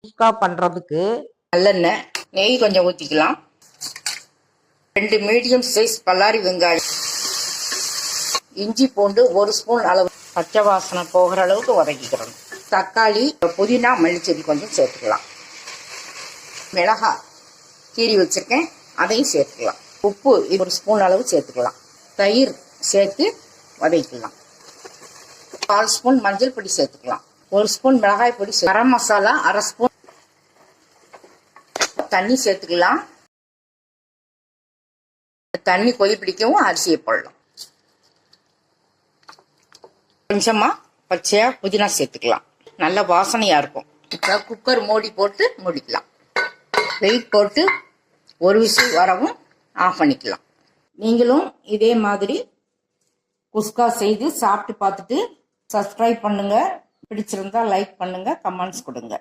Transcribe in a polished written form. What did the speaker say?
குஸ்கா பண்றதுக்கு நல்லெண்ணெய், நெய் கொஞ்சம் ஊற்றிக்கலாம். 2 மீடியம் சைஸ் பல்லாரி வெங்காயம், இஞ்சி பூண்டு 1 ஸ்பூன் அளவு, பச்சை வாசனை போகிற அளவுக்கு வதக்கிக்கிறோம். தக்காளி, புதினா, மல்லிச்செடி கொஞ்சம் சேர்த்துக்கலாம். மிளகாய் கீரி வச்சிருக்கேன், அதையும் சேர்த்துக்கலாம். உப்பு 1 ஸ்பூன் அளவு சேர்த்துக்கலாம். தயிர் சேர்த்து வதக்கிக்கலாம். 1/4 ஸ்பூன் மஞ்சள் பொடி சேர்த்துக்கலாம். 1 ஸ்பூன் மிளகாய் பொடி, கரம் மசாலா 1/2 ஸ்பூன், தண்ணி சேர்த்துக்கலாம். தண்ணி கொதி பிடிக்கவும் அரிசியை போடலாம். கொஞ்சமா பச்சையா புதினா சேர்த்துக்கலாம். நல்ல வாசனையா இருக்கும். இப்போ குக்கர் மூடி போட்டு மூடிக்கலாம். வெயிட் போட்டு 1 விசில் வரவும் ஆஃப் பண்ணிக்கலாம். நீங்களும் இதே மாதிரி குஸ்கா செய்து சாப்பிட்டு பார்த்துட்டு சப்ஸ்கிரைப் பண்ணுங்க. பிடிச்சிருந்தா லைக் பண்ணுங்க, கமெண்ட்ஸ் கொடுங்க.